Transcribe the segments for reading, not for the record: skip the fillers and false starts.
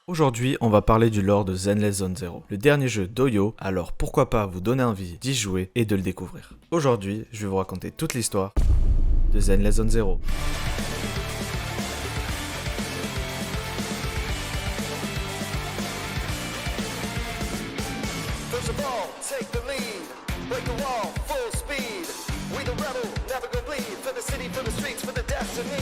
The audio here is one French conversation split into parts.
Aujourd'hui, on va parler du lore de Zenless Zone Zero, le dernier jeu d'Oyo, alors pourquoi pas vous donner envie d'y jouer et de le découvrir. Aujourd'hui, je vais vous raconter toute l'histoire de Zenless Zone Zero. First of all, take the lead. Break the wall, full speed. We the rebel, never go bleed. For the city, for the streets, for the destiny.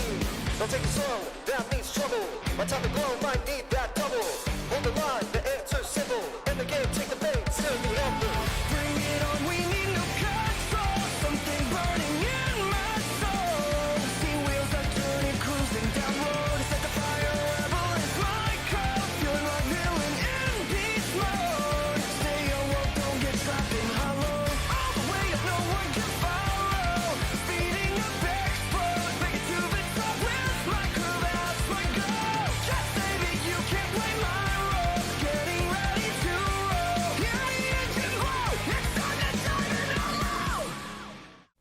Don't take it slow, that means trouble. My time to grow, might need that double. Hold the line, the answer's simple. In the game, take the bait, still be humble. Bring it on, we need no control. Something burning in my soul. See wheels are turning, cruising down road. Set the fire, rebel is my code. Feeling like villain in beast mode. Stay awoke, don't get trapped in hollow. All the way up, no one can follow. Speeding up, explode. Make it to the top, where's my crew, that's my goal. Just baby, you can't play my role. Getting ready to roll. Hear the engine blow. It's time to turn it all.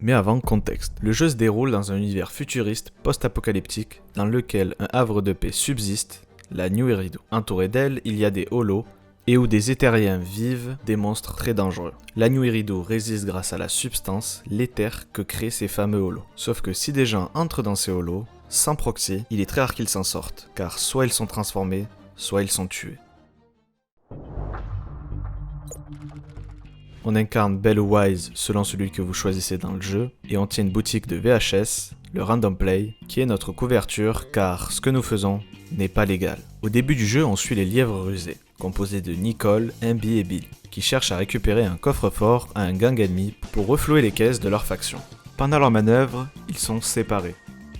Mais avant, contexte. Le jeu se déroule dans un univers futuriste, post-apocalyptique, dans lequel un havre de paix subsiste, la New Eridu. Entouré d'elle, il y a des holos, et où des éthériens vivent des monstres très dangereux. La New Eridu résiste grâce à la substance, l'éther, que créent ces fameux holos. Sauf que si des gens entrent dans ces holos, sans proxy, il est très rare qu'ils s'en sortent, car soit ils sont transformés, soit ils sont tués. On incarne Belle ou Wise selon celui que vous choisissez dans le jeu, et on tient une boutique de VHS, le Random Play, qui est notre couverture car ce que nous faisons n'est pas légal. Au début du jeu, on suit les lièvres rusés, composés de Nicole, Ambi et Billy, qui cherchent à récupérer un coffre-fort à un gang ennemi pour reflouer les caisses de leur faction. Pendant leur manœuvre, ils sont séparés,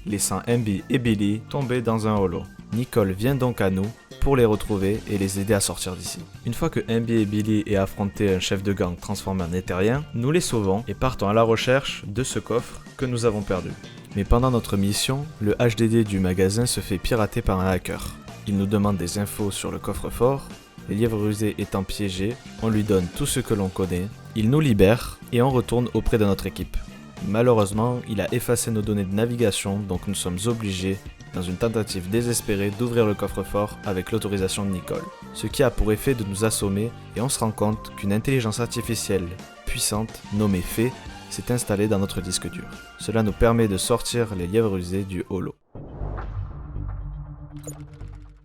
laissant Ambi et Billy tomber dans un holo. Nicole vient donc à nous pour les retrouver et les aider à sortir d'ici. Une fois que Ambi et Billy aient affronté un chef de gang transformé en éthérien, nous les sauvons et partons à la recherche de ce coffre que nous avons perdu. Mais pendant notre mission, le HDD du magasin se fait pirater par un hacker. Il nous demande des infos sur le coffre-fort, les lièvres rusés étant piégés, on lui donne tout ce que l'on connaît, il nous libère et on retourne auprès de notre équipe. Malheureusement, il a effacé nos données de navigation, donc nous sommes obligés, dans une tentative désespérée, d'ouvrir le coffre-fort avec l'autorisation de Nicole. Ce qui a pour effet de nous assommer et on se rend compte qu'une intelligence artificielle puissante, nommée Fée, s'est installée dans notre disque dur. Cela nous permet de sortir les lièvres rusés du holo.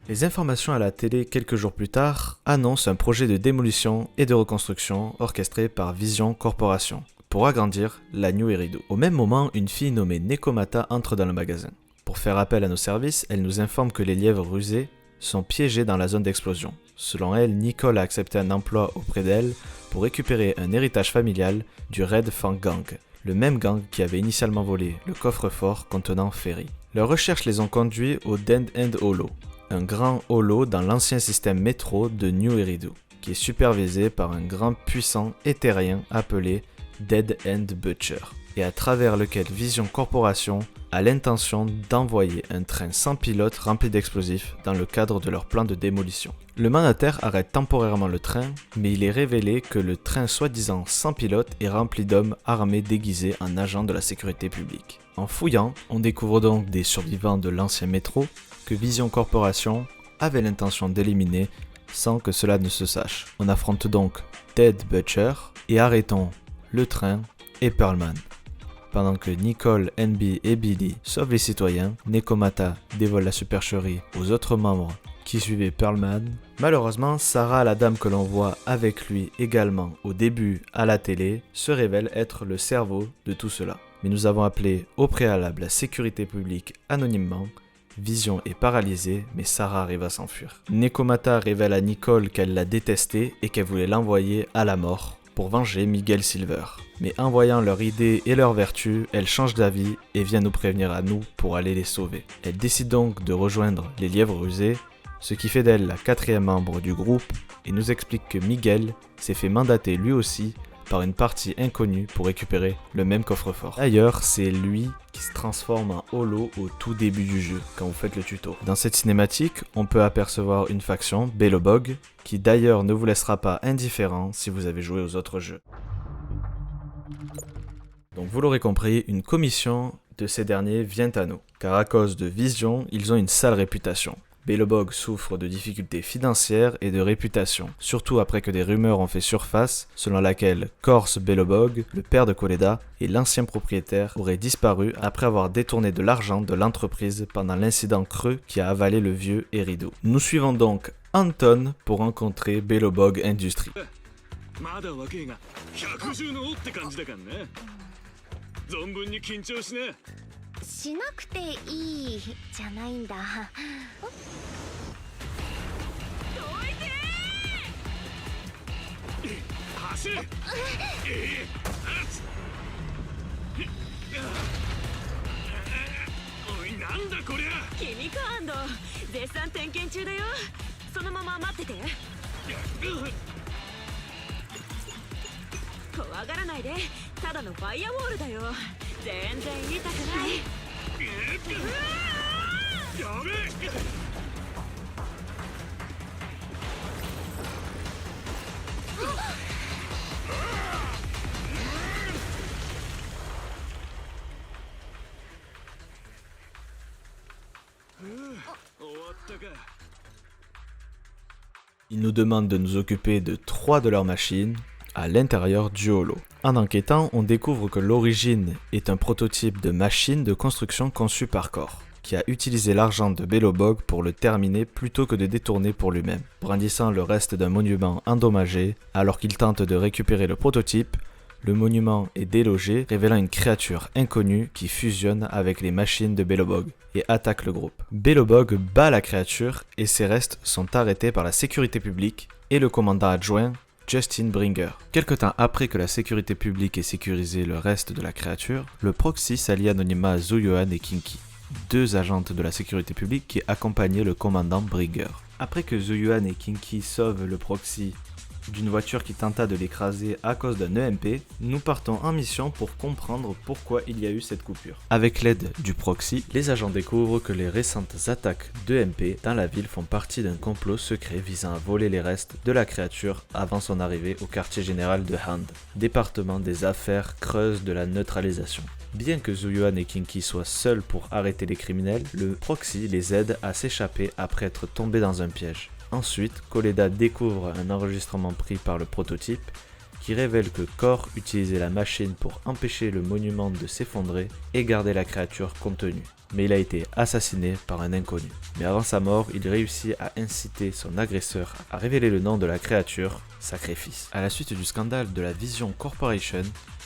Les informations à la télé quelques jours plus tard annoncent un projet de démolition et de reconstruction orchestré par Vision Corporation pour agrandir la New Eridu. Au même moment, une fille nommée Nekomata entre dans le magasin. Pour faire appel à nos services, elle nous informe que les lièvres rusés sont piégés dans la zone d'explosion. Selon elle, Nicole a accepté un emploi auprès d'elle pour récupérer un héritage familial du Red Fang Gang, le même gang qui avait initialement volé le coffre-fort contenant Ferry. Leurs recherches les ont conduits au Dead End Holo, un grand holo dans l'ancien système métro de New Eridu, qui est supervisé par un grand puissant éthérien appelé Dead End Butcher, et à travers lequel Vision Corporation a l'intention d'envoyer un train sans pilote rempli d'explosifs dans le cadre de leur plan de démolition. Le mandataire arrête temporairement le train, mais il est révélé que le train soi-disant sans pilote est rempli d'hommes armés déguisés en agents de la sécurité publique. En fouillant, on découvre donc des survivants de l'ancien métro que Vision Corporation avait l'intention d'éliminer sans que cela ne se sache. On affronte donc Dead Butcher et arrêtons le train et Pearlman. Pendant que Nicole, Ambi et Billy sauvent les citoyens, Nekomata dévole la supercherie aux autres membres qui suivaient Pearlman. Malheureusement, Sarah, la dame que l'on voit avec lui également au début à la télé, se révèle être le cerveau de tout cela. Mais nous avons appelé au préalable la sécurité publique anonymement. Vision est paralysée, mais Sarah arrive à s'enfuir. Nekomata révèle à Nicole qu'elle l'a détesté et qu'elle voulait l'envoyer à la mort pour venger Miguel Silver. Mais en voyant leur idée et leur vertu, elle change d'avis et vient nous prévenir à nous pour aller les sauver. Elle décide donc de rejoindre les lièvres rusés, ce qui fait d'elle la 4e membre du groupe et nous explique que Miguel s'est fait mandater lui aussi par une partie inconnue pour récupérer le même coffre-fort. D'ailleurs, c'est lui qui se transforme en holo au tout début du jeu, quand vous faites le tuto. Dans cette cinématique, on peut apercevoir une faction, Belobog, qui d'ailleurs ne vous laissera pas indifférent si vous avez joué aux autres jeux. Donc vous l'aurez compris, une commission de ces derniers vient à nous, car à cause de Vision, ils ont une sale réputation. Belobog souffre de difficultés financières et de réputation, surtout après que des rumeurs ont fait surface selon laquelle Corse Belobog, le père de Koleda et l'ancien propriétaire, auraient disparu après avoir détourné de l'argent de l'entreprise pendant l'incident creux qui a avalé le vieux Eridu. Nous suivons donc Anton pour rencontrer Belobog Industries. まだ若えが110のって感じだからね。存分に緊張しね。しなくていいじゃないんだ。走れ。おい、なんだこりゃ。君か安藤、絶賛点検中だよ。そのまま待ってて。怖がらないで、ただのファイアウォールだよ。全然痛くない。やべえ。終わったか。Ils nous demandent de nous occuper de 3 de leurs machines à l'intérieur du holo. En enquêtant, on découvre que l'origine est un prototype de machine de construction conçu par Core, qui a utilisé l'argent de Belobog pour le terminer plutôt que de détourner pour lui-même. Brandissant le reste d'un monument endommagé, alors qu'il tente de récupérer le prototype, le monument est délogé, révélant une créature inconnue qui fusionne avec les machines de Belobog et attaque le groupe. Belobog bat la créature et ses restes sont arrêtés par la sécurité publique et le commandant adjoint Justin Bringer. Quelque temps après que la sécurité publique ait sécurisé le reste de la créature, le proxy s'allie anonymement à Zuyuan et Kinky, 2 agentes de la sécurité publique qui accompagnaient le commandant Bringer. Après que Zuyuan et Kinky sauvent le proxy d'une voiture qui tenta de l'écraser à cause d'un EMP, nous partons en mission pour comprendre pourquoi il y a eu cette coupure. Avec l'aide du proxy, les agents découvrent que les récentes attaques d'EMP dans la ville font partie d'un complot secret visant à voler les restes de la créature avant son arrivée au quartier général de Hand, département des affaires creuses de la neutralisation. Bien que Zuyuan et Kinky soient seuls pour arrêter les criminels, le proxy les aide à s'échapper après être tombés dans un piège. Ensuite, Koleda découvre un enregistrement pris par le prototype qui révèle que Core utilisait la machine pour empêcher le monument de s'effondrer et garder la créature contenue. Mais il a été assassiné par un inconnu. Mais avant sa mort, il réussit à inciter son agresseur à révéler le nom de la créature, Sacrifice. À la suite du scandale de la Vision Corporation,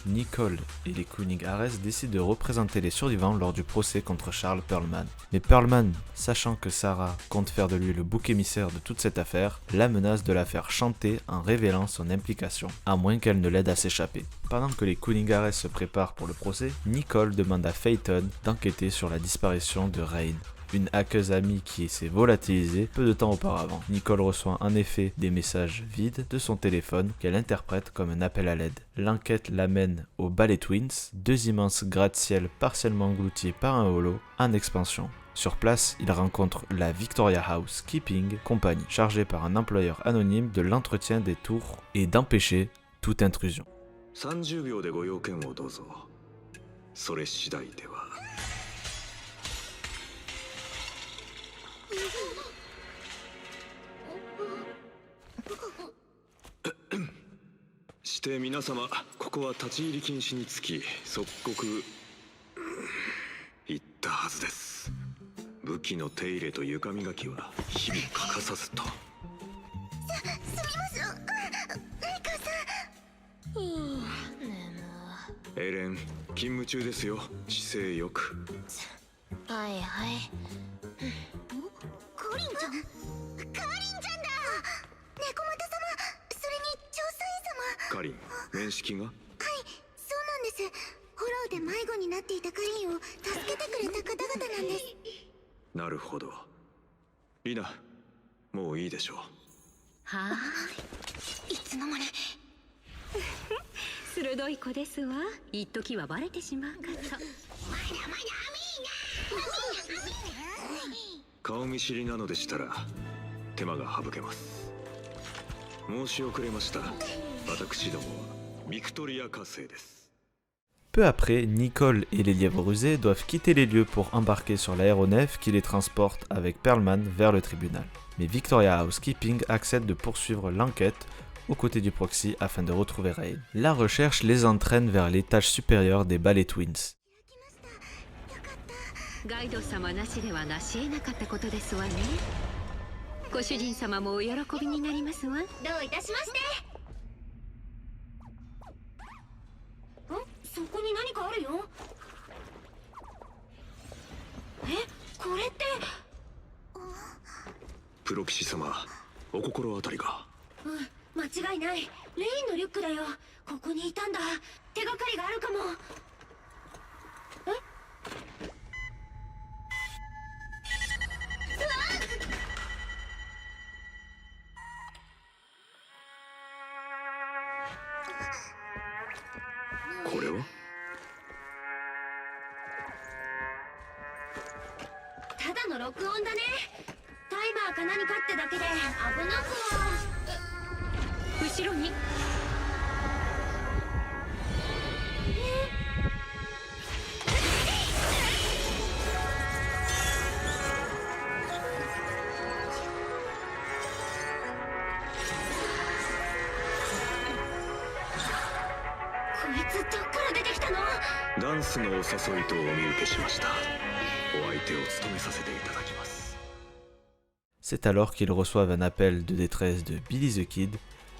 Nicole et les Cunningares décident de représenter les survivants lors du procès contre Charles Perlman. Mais Perlman, sachant que Sarah compte faire de lui le bouc émissaire de toute cette affaire, la menace de la faire chanter en révélant son implication, à moins qu'elle ne l'aide à s'échapper. Pendant que les Cunningares se préparent pour le procès, Nicole demande à Phaeton d'enquêter sur la disparition de Rain, une hackeuse amie qui s'est volatilisée peu de temps auparavant. Nicole reçoit en effet des messages vides de son téléphone qu'elle interprète comme un appel à l'aide. L'enquête l'amène au Ballet Twins, 2 immenses gratte-ciel partiellement engloutis par un holo en expansion. Sur place, il rencontre la Victoria House Keeping Company, chargée par un employeur anonyme de l'entretien des tours et d'empêcher toute intrusion. 30秒でご用件をどうぞ。それ次第では。して皆様、ここは立ち入り禁止につき即刻言ったはずです。武器の手入れと床磨きは日々欠かさずと。すみますメイカさん。エレン、勤務中ですよ。姿勢よく。はいはい。カリンちゃん。カリンちゃんだ。猫又様、それに調査員様。カリン、面識が？はい、そうなんです。ホローで迷子になっていたカリンを助けてくれた方々なんです。なるほど。リナ、もういいでしょう。はいつの間に。鋭い子ですわ。一時はバレてしまうかと。まだまだアミーナ。顔見知りなのでしたら手間が省けます。申し遅れました。私どもはビクトリア火星です。Peu après, Nicole et les lièvres rusés doivent quitter les lieux pour embarquer sur l'aéronef qui les transporte avec Pearlman vers le tribunal. Mais Victoria Housekeeping accepte de poursuivre l'enquête aux côtés du proxy afin de retrouver Rain. La recherche les entraîne vers l'étage supérieur des Ballet Twins. ガイド様なしでは成し得なかったことですわね。ご主人様もお喜びになりますわ。どういたしまして。そこに何かあるよ。これって。プロ騎士様、お心当たりが。間違いない。レインのリュックだよ。ここにいたんだ。手がかりがあるかも。これはただの録音だね。タイマーか何かってだけで危なくは。後ろに。こいつどっから出てきたの？ダンスのお誘いとお見受けしました。お相手を務めさせていただきます。 C'est alors qu'ils reçoivent un appel de détresse de Billy the Kid.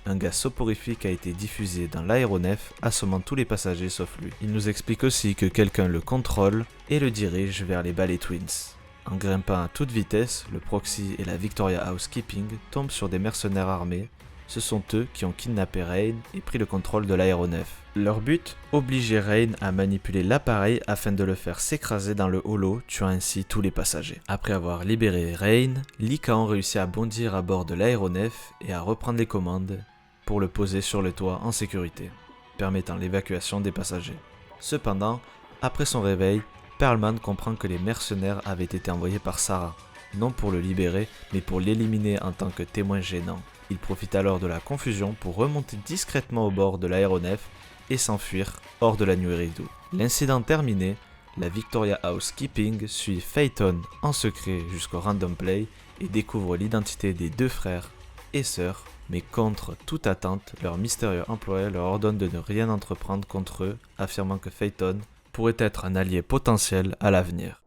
Un gaz soporifique a été diffusé dans l'aéronef, assommant tous les passagers sauf lui. Il nous explique aussi que quelqu'un le contrôle et le dirige vers les Ballet Twins. En grimpant à toute vitesse, le proxy et la Victoria Housekeeping tombent sur des mercenaires armés. Ce sont eux qui ont kidnappé Rain et pris le contrôle de l'aéronef. Leur but, obliger Rain à manipuler l'appareil afin de le faire s'écraser dans le holo, tuant ainsi tous les passagers. Après avoir libéré Rain, Lycaon réussit à bondir à bord de l'aéronef et à reprendre les commandes pour le poser sur le toit en sécurité, permettant l'évacuation des passagers. Cependant, après son réveil, Pearlman comprend que les mercenaires avaient été envoyés par Sarah, non pour le libérer, mais pour l'éliminer en tant que témoin gênant. Il profite alors de la confusion pour remonter discrètement au bord de l'aéronef et s'enfuir hors de la New Eridu. L'incident terminé, la Victoria Housekeeping suit Phaeton en secret jusqu'au Random Play et découvre l'identité des deux frères et sœurs, mais contre toute attente, leur mystérieux employé leur ordonne de ne rien entreprendre contre eux, affirmant que Phaeton pourrait être un allié potentiel à l'avenir.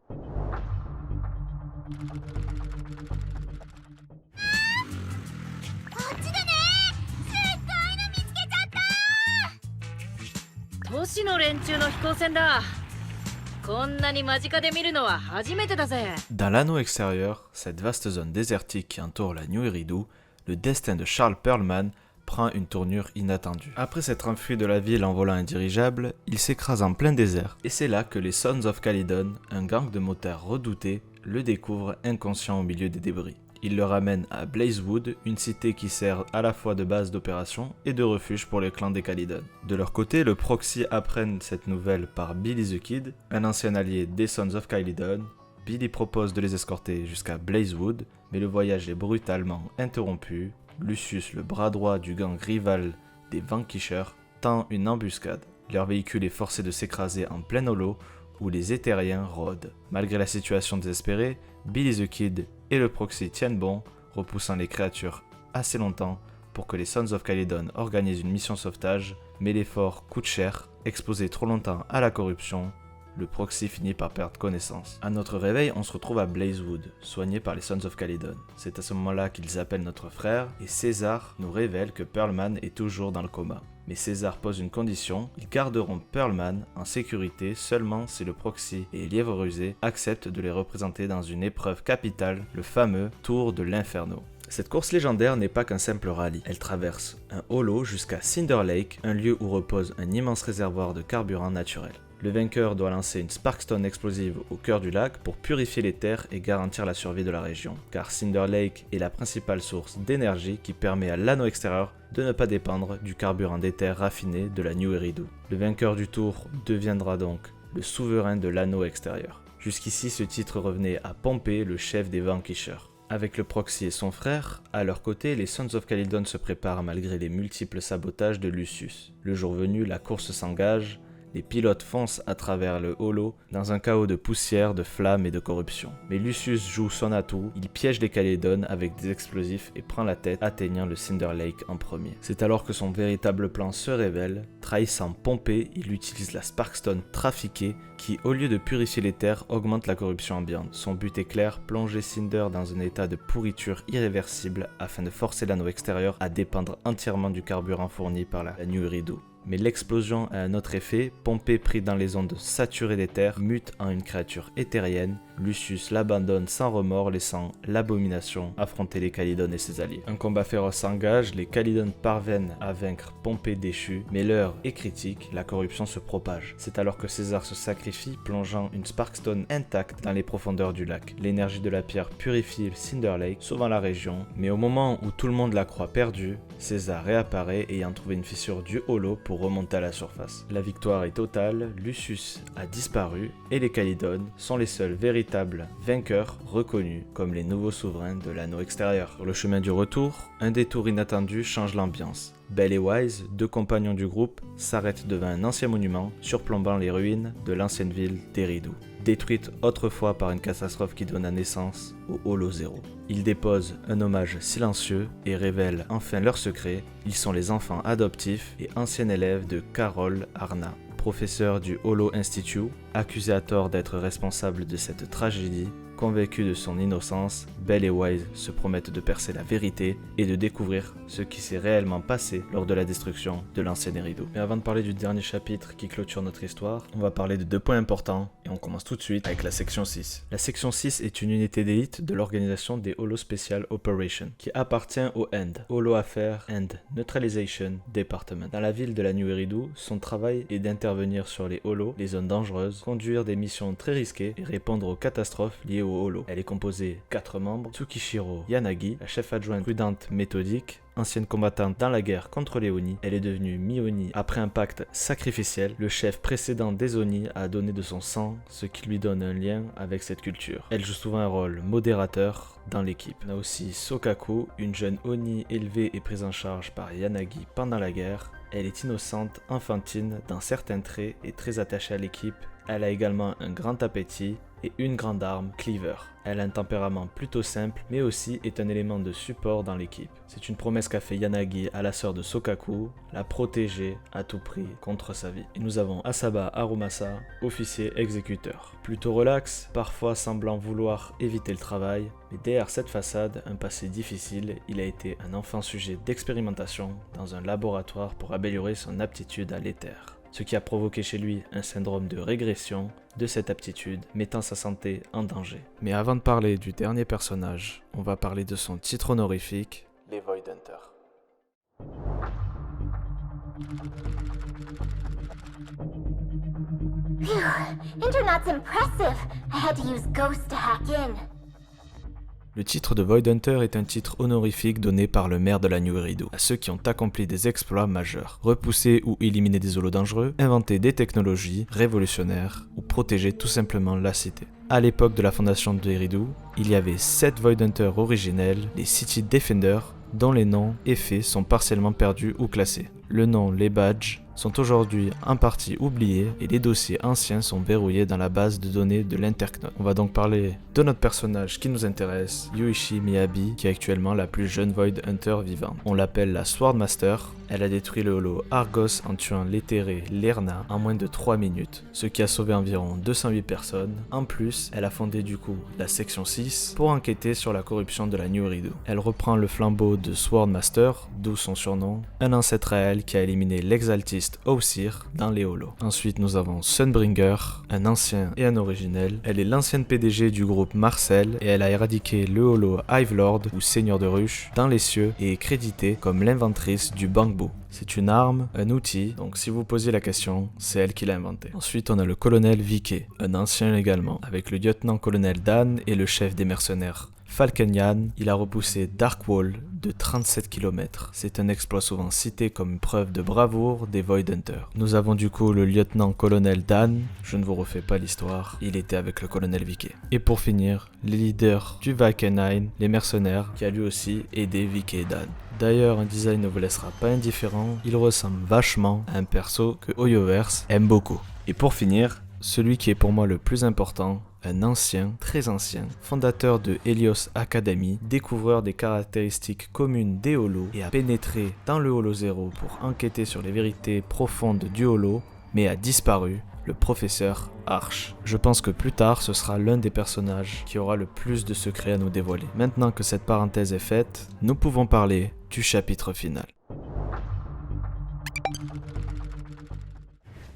Dans l'anneau extérieur, cette vaste zone désertique qui entoure la New Eridu, le destin de Charles Pearlman prend une tournure inattendue. Après s'être enfui de la ville en volant un dirigeable, il s'écrase en plein désert, et c'est là que les Sons of Calydon, un gang de motards redoutés, le découvrent inconscient au milieu des débris. Il le ramène à Blazewood, une cité qui sert à la fois de base d'opération et de refuge pour les clans des Calydon. De leur côté, le proxy apprenne cette nouvelle par Billy the Kid, un ancien allié des Sons of Calydon. Billy propose de les escorter jusqu'à Blazewood, mais le voyage est brutalement interrompu. Lucius, le bras droit du gang rival des Vanquishers, tend une embuscade. Leur véhicule est forcé de s'écraser en plein holo où les Éthériens rôdent. Malgré la situation désespérée, Billy the Kid et le proxy tiennent bon, repoussant les créatures assez longtemps pour que les Sons of Calydon organisent une mission sauvetage, mais l'effort coûte cher. Exposé trop longtemps à la corruption, le proxy finit par perdre connaissance. À notre réveil, on se retrouve à Blazewood, soigné par les Sons of Calydon. C'est à ce moment-là qu'ils appellent notre frère, et César nous révèle que Pearlman est toujours dans le coma. Mais César pose une condition, ils garderont Pearlman en sécurité seulement si le proxy et Lièvre Rusé acceptent de les représenter dans une épreuve capitale, le fameux Tour de l'Inferno. Cette course légendaire n'est pas qu'un simple rallye, elle traverse un holo jusqu'à Cinder Lake, un lieu où repose un immense réservoir de carburant naturel. Le vainqueur doit lancer une Sparkstone explosive au cœur du lac pour purifier les terres et garantir la survie de la région, car Cinder Lake est la principale source d'énergie qui permet à l'anneau extérieur de ne pas dépendre du carburant des terres raffinées de la New Eridu. Le vainqueur du tour deviendra donc le souverain de l'anneau extérieur. Jusqu'ici, ce titre revenait à Pompée, le chef des Vanquishers. Avec le proxy et son frère, à leur côté, les Sons of Calydon se préparent malgré les multiples sabotages de Lucius. Le jour venu, la course s'engage. Les pilotes foncent à travers le holo dans un chaos de poussière, de flammes et de corruption. Mais Lucius joue son atout, il piège les Calédones avec des explosifs et prend la tête, atteignant le Cinder Lake en premier. C'est alors que son véritable plan se révèle. Trahissant Pompée, il utilise la Sparkstone trafiquée qui, au lieu de purifier les terres, augmente la corruption ambiante. Son but est clair, plonger Cinder dans un état de pourriture irréversible afin de forcer l'anneau extérieur à dépendre entièrement du carburant fourni par la New Eridu. Mais l'explosion a un autre effet, Pompée pris dans les ondes saturées des terres mute en une créature éthérienne. Lucius l'abandonne sans remords, laissant l'abomination affronter les Calédones et ses alliés. Un combat féroce s'engage, les Calédones parviennent à vaincre Pompée déchu, mais l'heure est critique, la corruption se propage. C'est alors que César se sacrifie, plongeant une Sparkstone intacte dans les profondeurs du lac. L'énergie de la pierre purifie le Cinder Lake, sauvant la région, mais au moment où tout le monde la croit perdue, César réapparaît ayant trouvé une fissure du holo pour remonter à la surface. La victoire est totale, Lucius a disparu et les Calédones sont les seuls véritables vainqueurs reconnus comme les nouveaux souverains de l'anneau extérieur. Sur le chemin du retour, un détour inattendu change l'ambiance. Belle et Wise, deux compagnons du groupe, s'arrêtent devant un ancien monument surplombant les ruines de l'ancienne ville d'Eridu, détruite autrefois par une catastrophe qui donna naissance au Holo Zéro. Ils déposent un hommage silencieux et révèlent enfin leur secret. Ils sont les enfants adoptifs et anciens élèves de Carol Arna, professeur du Holo Institute, accusé à tort d'être responsable de cette tragédie. Convaincus de son innocence, Belle et Wise se promettent de percer la vérité et de découvrir ce qui s'est réellement passé lors de la destruction de l'ancienne Eridu. Mais avant de parler du dernier chapitre qui clôture notre histoire, on va parler de deux points importants et on commence tout de suite avec la section 6. La section 6 est une unité d'élite de l'organisation des Holo Special Operations qui appartient au END, Holo Affairs and Neutralization Department. Dans la ville de la New Eridu, son travail est d'intervenir sur les Holo, les zones dangereuses, conduire des missions très risquées et répondre aux catastrophes liées au Holo. Elle est composée de 4 membres: Tsukishiro Yanagi, la chef adjointe prudente méthodique, ancienne combattante dans la guerre contre les Oni. Elle est devenue Mi-Oni après un pacte sacrificiel. Le chef précédent des Oni a donné de son sang, ce qui lui donne un lien avec cette culture. Elle joue souvent un rôle modérateur dans l'équipe. On a aussi Sokaku, une jeune Oni élevée et prise en charge par Yanagi pendant la guerre. Elle est innocente, enfantine dans certains traits et très attachée à l'équipe. Elle a également un grand appétit et une grande arme, Cleaver. Elle a un tempérament plutôt simple, mais aussi est un élément de support dans l'équipe. C'est une promesse qu'a fait Yanagi à la sœur de Sokaku, la protéger à tout prix contre sa vie. Et nous avons Asaba Harumasa, officier exécuteur. Plutôt relax, parfois semblant vouloir éviter le travail, mais derrière cette façade, un passé difficile, il a été un enfant sujet d'expérimentation dans un laboratoire pour améliorer son aptitude à l'éther, ce qui a provoqué chez lui un syndrome de régression de cette aptitude, mettant sa santé en danger. Mais avant de parler du dernier personnage, on va parler de son titre honorifique, les Void Hunters. Phew, Internet's impressive. I had to use Ghost to hack in. Le titre de Void Hunter est un titre honorifique donné par le maire de la New Eridu à ceux qui ont accompli des exploits majeurs, repoussé ou éliminé des holos dangereux, inventé des technologies révolutionnaires ou protégé tout simplement la cité. À l'époque de la fondation de Eridu, il y avait 7 Void Hunters originels, les City Defenders, dont les noms et faits sont partiellement perdus ou classés. Le nom, les badges, sont aujourd'hui en partie oubliés et les dossiers anciens sont verrouillés dans la base de données de l'Interknot. On va donc parler de notre personnage qui nous intéresse, Yuichi Miyabi, qui est actuellement la plus jeune Void Hunter vivante. On l'appelle la Swordmaster. Elle a détruit le holo Argos en tuant l'éthéré Lerna en moins de 3 minutes, ce qui a sauvé environ 208 personnes. En plus, elle a fondé du coup la section 6 pour enquêter sur la corruption de la New Eridu. Elle reprend le flambeau de Swordmaster, d'où son surnom, un ancêtre à elle qui a éliminé l'exaltiste Ossir dans les holos. Ensuite, nous avons Sunbringer, un ancien et un originel. Elle est l'ancienne PDG du groupe Marcel et elle a éradiqué le holo Hivelord ou Seigneur de Ruche dans les cieux et est créditée comme l'inventrice du Bangbu. C'est une arme, un outil, donc si vous posiez la question, c'est elle qui l'a inventé. Ensuite, on a le colonel Viké, un ancien également, avec le lieutenant-colonel Dan et le chef des mercenaires Falkenyan, il a repoussé Darkwall de 37 km. C'est un exploit souvent cité comme une preuve de bravoure des Voidhunters. Nous avons du coup le lieutenant-colonel Dan, je ne vous refais pas l'histoire, il était avec le colonel Vickey. Et pour finir, les leaders du Valkenhayn, les mercenaires, qui a lui aussi aidé Vickey et Dan. D'ailleurs, un design ne vous laissera pas indifférent, il ressemble vachement à un perso que Hoyoverse aime beaucoup. Et pour finir, celui qui est pour moi le plus important, un ancien, très ancien, fondateur de Helios Academy, découvreur des caractéristiques communes des holos et a pénétré dans le Holo Zero pour enquêter sur les vérités profondes du holo, mais a disparu, le professeur Arch. Je pense que plus tard, ce sera l'un des personnages qui aura le plus de secrets à nous dévoiler. Maintenant que cette parenthèse est faite, nous pouvons parler du chapitre final.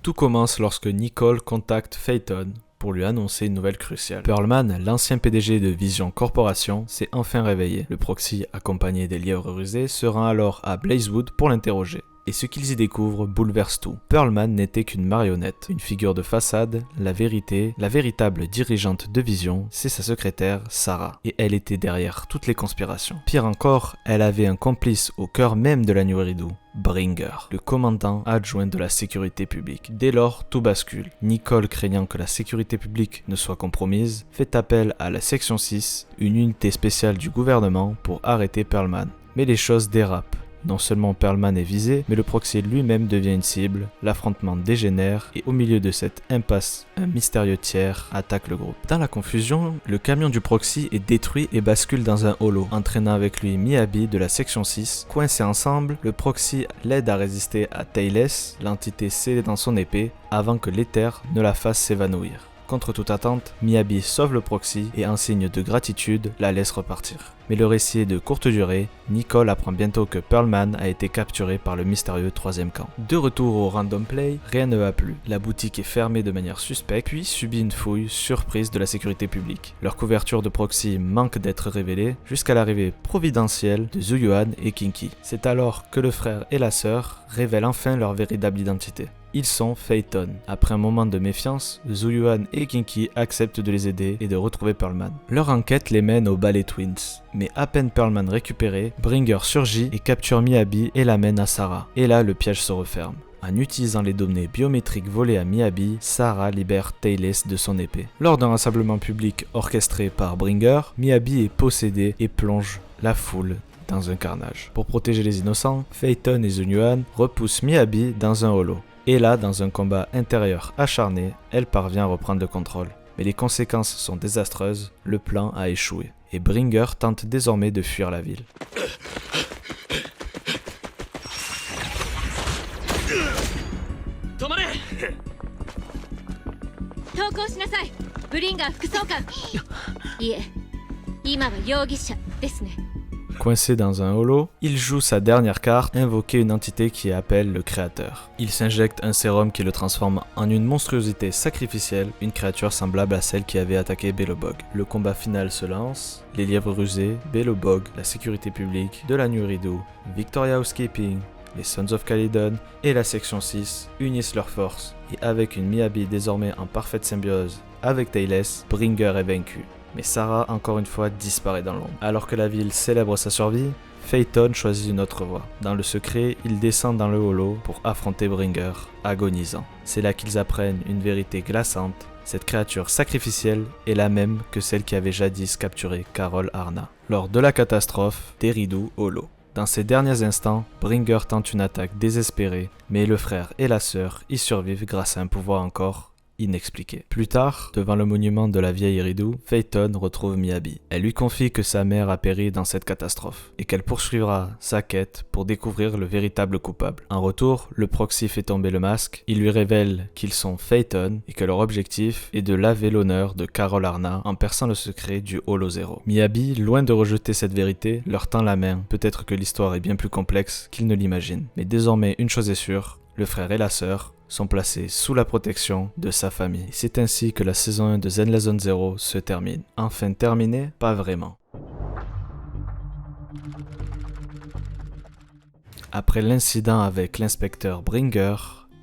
Tout commence lorsque Nicole contacte Phaeton pour lui annoncer une nouvelle cruciale. Perlman, l'ancien PDG de Vision Corporation, s'est enfin réveillé. Le proxy, accompagné des lièvres rusés, se rend alors à Blazewood pour l'interroger. Et ce qu'ils y découvrent bouleverse tout. Perlman n'était qu'une marionnette, une figure de façade, la vérité, la véritable dirigeante de Vision, c'est sa secrétaire, Sarah. Et elle était derrière toutes les conspirations. Pire encore, elle avait un complice au cœur même de la New Eridu, Bringer, le commandant adjoint de la sécurité publique. Dès lors, tout bascule. Nicole, craignant que la sécurité publique ne soit compromise, fait appel à la section 6, une unité spéciale du gouvernement, pour arrêter Perlman. Mais les choses dérapent. Non seulement Perlman est visé, mais le proxy lui-même devient une cible, l'affrontement dégénère et au milieu de cette impasse, un mystérieux tiers attaque le groupe. Dans la confusion, le camion du proxy est détruit et bascule dans un holo, entraînant avec lui Miyabi de la section 6. Coincés ensemble, le proxy l'aide à résister à Tayless, l'entité scellée dans son épée, avant que l'éther ne la fasse s'évanouir. Contre toute attente, Miyabi sauve le proxy et en signe de gratitude, la laisse repartir. Mais le récit est de courte durée, Nicole apprend bientôt que Perlman a été capturé par le mystérieux troisième camp. De retour au Random Play, rien ne va plus. La boutique est fermée de manière suspecte, puis subit une fouille surprise de la sécurité publique. Leur couverture de proxy manque d'être révélée, jusqu'à l'arrivée providentielle de Zuyuan et Kinky. C'est alors que le frère et la sœur révèlent enfin leur véritable identité. Ils sont Phaeton. Après un moment de méfiance, Zuyuan et Kinky acceptent de les aider et de retrouver Perlman. Leur enquête les mène au Ballet Twins. Mais à peine Perlman récupéré, Bringer surgit et capture Miyabi et l'amène à Sarah. Et là, le piège se referme. En utilisant les données biométriques volées à Miyabi, Sarah libère Tayless de son épée. Lors d'un rassemblement public orchestré par Bringer, Miyabi est possédé et plonge la foule dans un carnage. Pour protéger les innocents, Phaeton et Zuyuan repoussent Miyabi dans un holo. Et là, dans un combat intérieur acharné, elle parvient à reprendre le contrôle. Mais les conséquences sont désastreuses, le plan a échoué. Et Bringer tente désormais de fuir la ville. 止まれ投降しなさいブリンガー副総監いえ今は容疑者ですね Coincé dans un holo, il joue sa dernière carte, invoquer une entité qui appelle le créateur. Il s'injecte un sérum qui le transforme en une monstruosité sacrificielle, une créature semblable à celle qui avait attaqué Belobog. Le combat final se lance, les lièvres rusés, Belobog, la sécurité publique de la New Eridu, Victoria Housekeeping, les Sons of Calydon et la section 6 unissent leurs forces, et avec une Miyabi désormais en parfaite symbiose avec Tayless, Bringer est vaincu. Mais Sarah, encore une fois, disparaît dans l'ombre. Alors que la ville célèbre sa survie, Phaeton choisit une autre voie. Dans le secret, ils descendent dans le holo pour affronter Bringer, agonisant. C'est là qu'ils apprennent une vérité glaçante. Cette créature sacrificielle est la même que celle qui avait jadis capturé Carol Arna, lors de la catastrophe d'Eridu Holo. Dans ces derniers instants, Bringer tente une attaque désespérée, mais le frère et la sœur y survivent grâce à un pouvoir encore inexpliqué. Plus tard, devant le monument de la vieille Eridu, Phaeton retrouve Miyabi. Elle lui confie que sa mère a péri dans cette catastrophe et qu'elle poursuivra sa quête pour découvrir le véritable coupable. En retour, le proxy fait tomber le masque, il lui révèle qu'ils sont Phaeton et que leur objectif est de laver l'honneur de Carol Arna en perçant le secret du Holo Zero. Miyabi, loin de rejeter cette vérité, leur tend la main. Peut-être que l'histoire est bien plus complexe qu'ils ne l'imaginent. Mais désormais, une chose est sûre, le frère et la sœur sont placés sous la protection de sa famille. C'est ainsi que la saison 1 de Zenless Zone Zero se termine. Enfin terminée, pas vraiment. Après l'incident avec l'inspecteur Bringer,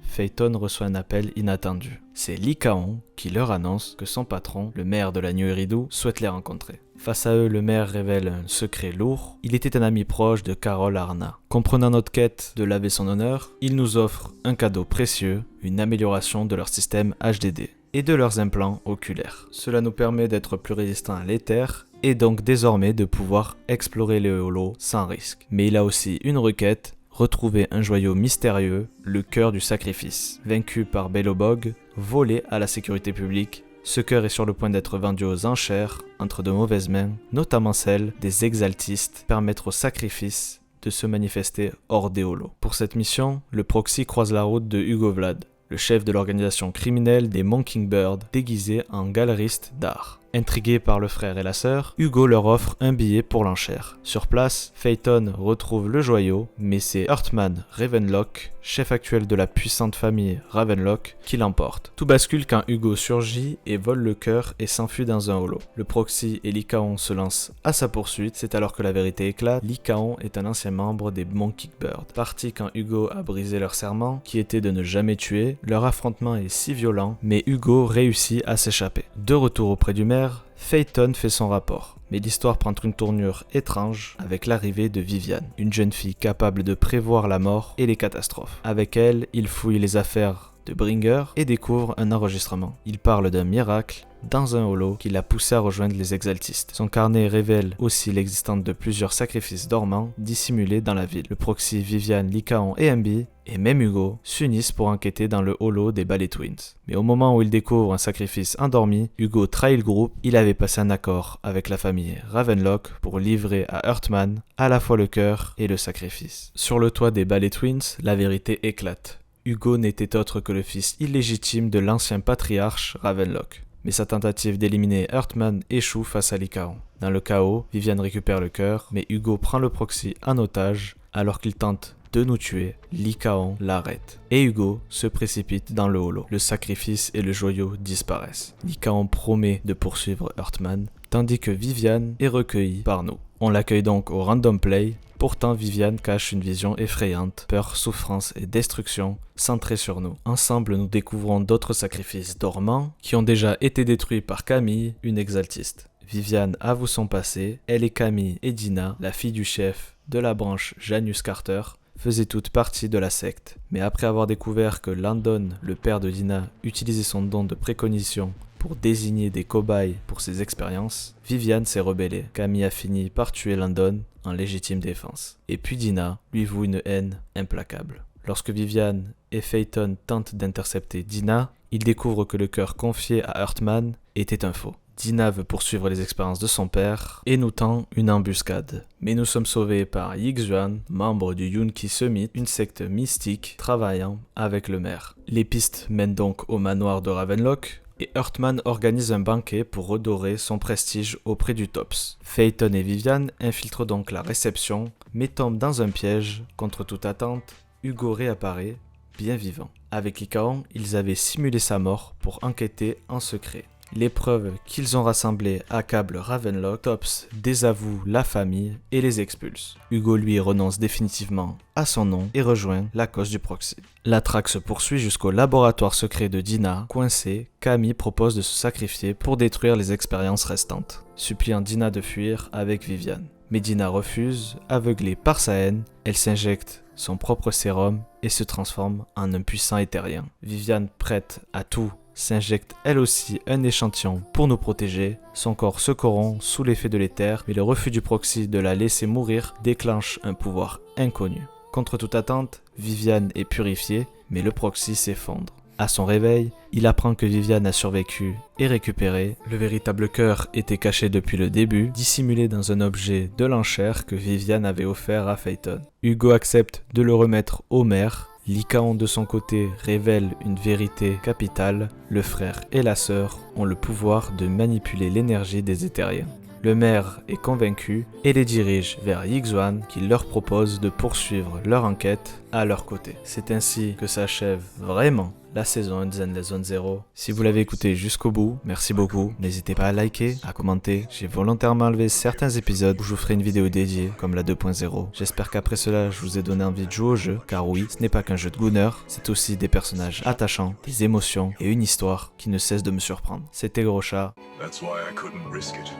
Phaeton reçoit un appel inattendu. C'est Lycaon qui leur annonce que son patron, le maire de la New Eridu, souhaite les rencontrer. Face à eux, le maire révèle un secret lourd. Il était un ami proche de Carol Arna. Comprenant notre quête de laver son honneur, il nous offre un cadeau précieux, une amélioration de leur système HDD et de leurs implants oculaires. Cela nous permet d'être plus résistants à l'éther et donc désormais de pouvoir explorer les holos sans risque. Mais il a aussi une requête, retrouver un joyau mystérieux, le cœur du sacrifice. Vaincu par Belobog, volé à la sécurité publique, ce cœur est sur le point d'être vendu aux enchères entre de mauvaises mains, notamment celles des exaltistes, permettre au sacrifice de se manifester hors des holos. Pour cette mission, le proxy croise la route de Hugo Vlad, le chef de l'organisation criminelle des Mockingbird, déguisé en galeriste d'art. Intrigué par le frère et la sœur, Hugo leur offre un billet pour l'enchère. Sur place, Phaeton retrouve le joyau, mais c'est Heartman Ravenlock, chef actuel de la puissante famille Ravenlock, qui l'emporte. Tout bascule quand Hugo surgit et vole le cœur et s'enfuit dans un holo. Le proxy et Lycaon se lancent à sa poursuite, c'est alors que la vérité éclate. Lycaon est un ancien membre des Mockingbird. Parti quand Hugo a brisé leur serment, qui était de ne jamais tuer, leur affrontement est si violent, mais Hugo réussit à s'échapper. De retour auprès du maire, Phaeton fait son rapport, mais l'histoire prend une tournure étrange avec l'arrivée de Viviane, une jeune fille capable de prévoir la mort et les catastrophes. Avec elle, il fouille les affaires de Bringer et découvre un enregistrement. Il parle d'un miracle dans un holo qui l'a poussé à rejoindre les exaltistes. Son carnet révèle aussi l'existence de plusieurs sacrifices dormants dissimulés dans la ville. Le proxy, Viviane, Lycaon et Ambi, et même Hugo, s'unissent pour enquêter dans le holo des Ballet Twins. Mais au moment où il découvre un sacrifice endormi, Hugo trahit le groupe. Il avait passé un accord avec la famille Ravenlock pour livrer à Heartman à la fois le cœur et le sacrifice. Sur le toit des Ballet Twins, la vérité éclate. Hugo n'était autre que le fils illégitime de l'ancien patriarche Ravenlock. Mais sa tentative d'éliminer Heartman échoue face à Lycaon. Dans le chaos, Viviane récupère le cœur, mais Hugo prend le proxy en otage. Alors qu'il tente de nous tuer, Lycaon l'arrête. Et Hugo se précipite dans le holo. Le sacrifice et le joyau disparaissent. Lycaon promet de poursuivre Heartman, tandis que Viviane est recueillie par nous. On l'accueille donc au Random Play. Pourtant, Viviane cache une vision effrayante, peur, souffrance et destruction centrée sur nous. Ensemble, nous découvrons d'autres sacrifices dormants qui ont déjà été détruits par Camille, une exaltiste. Viviane avoue son passé. Elle et Camille et Dina, la fille du chef de la branche Janus Carter, faisaient toutes partie de la secte. Mais après avoir découvert que Landon, le père de Dina, utilisait son don de précognition pour désigner des cobayes pour ses expériences, Viviane s'est rebellée. Camille a fini par tuer Landon en légitime défense. Et puis Dina lui voue une haine implacable. Lorsque Viviane et Phaeton tentent d'intercepter Dina, ils découvrent que le cœur confié à Heartman était un faux. Dina veut poursuivre les expériences de son père et nous tend une embuscade. Mais nous sommes sauvés par Yixuan, membre du Yunki Summit, une secte mystique travaillant avec le maire. Les pistes mènent donc au manoir de Ravenlock, et Heartman organise un banquet pour redorer son prestige auprès du Tops. Phaeton et Viviane infiltrent donc la réception, mais tombent dans un piège. Contre toute attente, Hugo réapparaît, bien vivant. Avec Lycaon, ils avaient simulé sa mort pour enquêter en secret. Les preuves qu'ils ont rassemblées accablent Ravenlock. Tops désavoue la famille et les expulse. Hugo lui renonce définitivement à son nom et rejoint la cause du proxy. La traque se poursuit jusqu'au laboratoire secret de Dina. Coincée, Camille propose de se sacrifier pour détruire les expériences restantes, suppliant Dina de fuir avec Viviane. Mais Dina refuse, aveuglée par sa haine. Elle s'injecte son propre sérum et se transforme en un puissant éthérien. Viviane, prête à tout, s'injecte elle aussi un échantillon pour nous protéger. Son corps se corrompt sous l'effet de l'éther, mais le refus du proxy de la laisser mourir déclenche un pouvoir inconnu. Contre toute attente, Viviane est purifiée, mais le proxy s'effondre. À son réveil, il apprend que Viviane a survécu et récupéré. Le véritable cœur était caché depuis le début, dissimulé dans un objet de l'enchère que Viviane avait offert à Phaeton. Hugo accepte de le remettre au maire. Lycaon de son côté révèle une vérité capitale, le frère et la sœur ont le pouvoir de manipuler l'énergie des éthériens. Le maire est convaincu et les dirige vers Yixuan qui leur propose de poursuivre leur enquête à leur côté. C'est ainsi que s'achève vraiment la saison 1 de Zenless Zone Zero. Si vous l'avez écouté jusqu'au bout, merci beaucoup. N'hésitez pas à liker, à commenter. J'ai volontairement enlevé certains épisodes où je vous ferai une vidéo dédiée, comme la 2.0. J'espère qu'après cela, je vous ai donné envie de jouer au jeu, car oui, ce n'est pas qu'un jeu de Gunner, c'est aussi des personnages attachants, des émotions et une histoire qui ne cesse de me surprendre. C'était Gros Chat. That's why I couldn't risk it.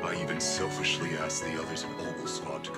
I even selfishly asked the others in Ogle Squad to